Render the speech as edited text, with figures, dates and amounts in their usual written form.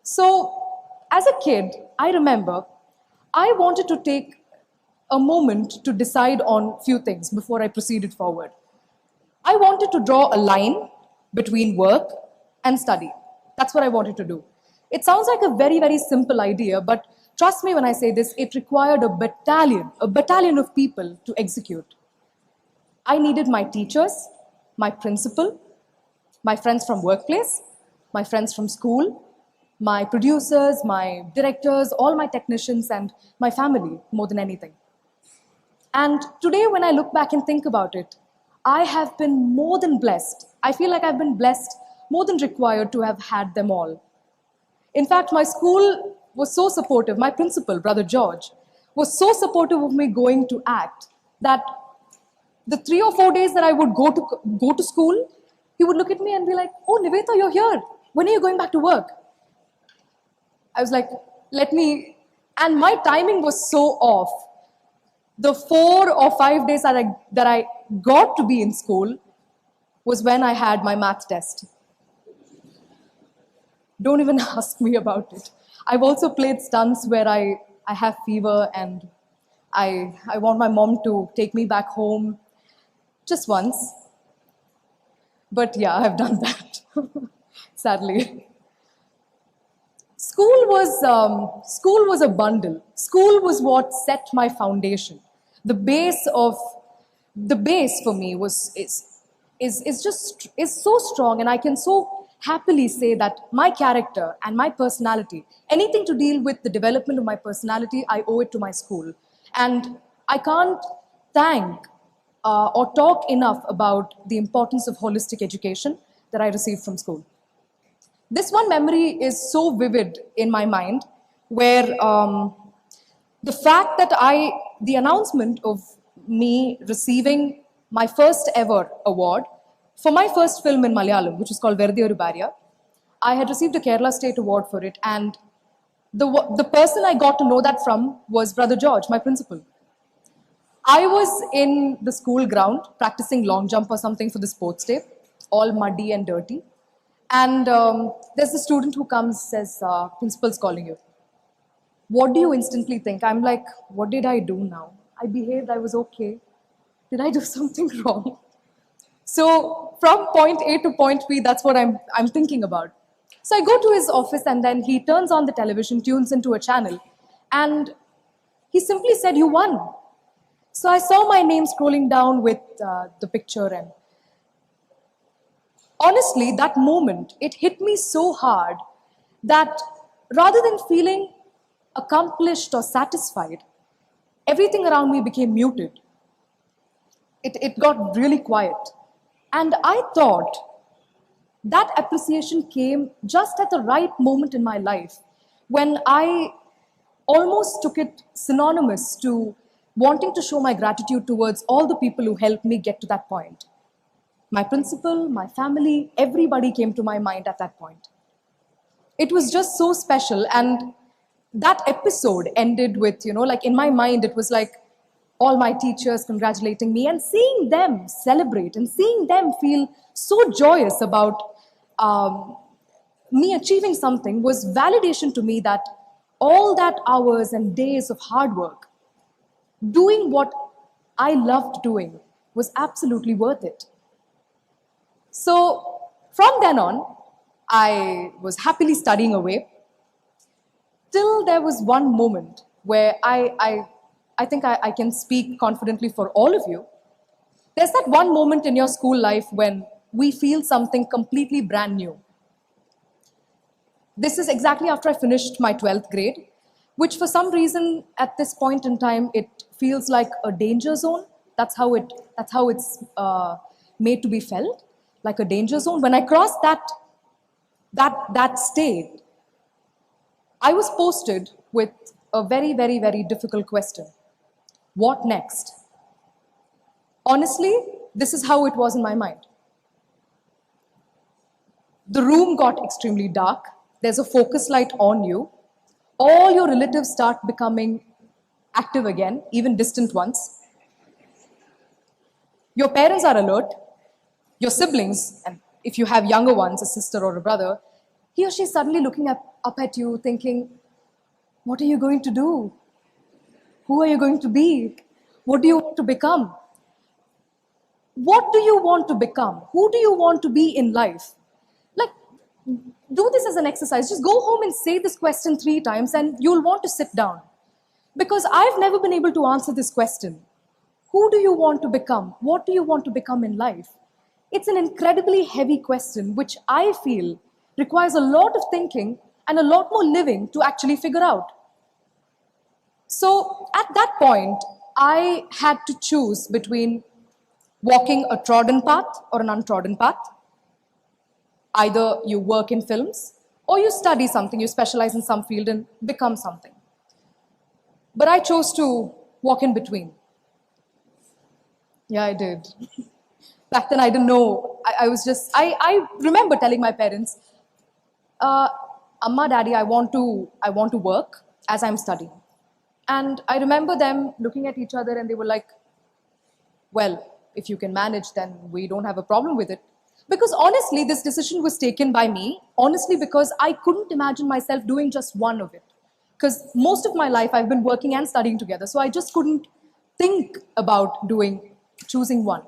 So as a kid, I remember I wanted to take a moment to decide on few things before I proceeded forward. I wanted to draw a line between work and study. That's what I wanted to do. It sounds like a very, very simple idea, but trust me when I say this, it required a battalion of people to execute. I needed my teachers, my principal, my friends from workplace, my friends from school, my producers, my directors, all my technicians, and my family more than anything. And today, when I look back and think about it, I have been more than blessed. I feel like I've been blessed more than required to have had them all. In fact, my school was so supportive. My principal, Brother George, was so supportive of me going to ACT that the 3 or 4 days that I would go to school, he would look at me and be like, "Oh, Niveditha, you're here. When are you going back to work?" I was like, "Let me," and my timing was so off. The 4 or 5 days that I got to be in school was when I had my math test. Don't even ask me about it. I've also played stunts where I have fever and I want my mom to take me back home just once. But yeah, I've done that, sadly. School was a bundle. School was what set my foundation. The base for me is so strong, and I can so happily say that my character and my personality, anything to deal with the development of my personality, I owe it to my school. And I can't thank or talk enough about the importance of holistic education that I received from school. This one memory is so vivid in my mind, where the fact that the announcement of me receiving my first ever award for my first film in Malayalam, which was called Verude Oru, I had received a Kerala State Award for it, and the person I got to know that from was Brother George, my principal. I was in the school ground practicing long jump or something for the sports day, all muddy and dirty. And there's a student who comes, says, "Principal's calling you." What do you instantly think? I'm like, what did I do now? I behaved, I was okay. Did I do something wrong? So from point A to point B, that's what I'm thinking about. So I go to his office and then he turns on the television, tunes into a channel, and he simply said, "You won." So I saw my name scrolling down with the picture, and honestly, that moment, it hit me so hard that rather than feeling accomplished or satisfied, everything around me became muted. It got really quiet. And I thought that appreciation came just at the right moment in my life when I almost took it synonymous to wanting to show my gratitude towards all the people who helped me get to that point. My principal, my family, everybody came to my mind at that point. It was just so special, and that episode ended with, like in my mind, it was like all my teachers congratulating me and seeing them celebrate and seeing them feel so joyous about me achieving something was validation to me that all that hours and days of hard work, doing what I loved doing, was absolutely worth it. So from then on, I was happily studying away till there was one moment where I think I can speak confidently for all of you. There's that one moment in your school life when we feel something completely brand new. This is exactly after I finished my 12th grade, which for some reason at this point in time, it feels like a danger zone. That's how it's made to be felt, like a danger zone. When I crossed that state, I was posted with a very, very, very difficult question. What next? Honestly, this is how it was in my mind. The room got extremely dark. There's a focus light on you. All your relatives start becoming active again, even distant ones. Your parents are alert. Your siblings, and if you have younger ones, a sister or a brother, he or she is suddenly looking up at you thinking, what are you going to do? Who are you going to be? What do you want to become? What do you want to become? Who do you want to be in life? Like, do this as an exercise. Just go home and say this question 3 times and you'll want to sit down. Because I've never been able to answer this question. Who do you want to become? What do you want to become in life? It's an incredibly heavy question, which I feel requires a lot of thinking and a lot more living to actually figure out. So at that point, I had to choose between walking a trodden path or an untrodden path. Either you work in films or you study something, you specialize in some field and become something. But I chose to walk in between. Yeah, I did. Back then I didn't know. I remember telling my parents, Amma, Daddy, I want to work as I'm studying. And I remember them looking at each other and they were like, well, if you can manage, then we don't have a problem with it. Because honestly, this decision was taken by me, honestly, because I couldn't imagine myself doing just one of it. Because most of my life I've been working and studying together, so I just couldn't think about choosing one.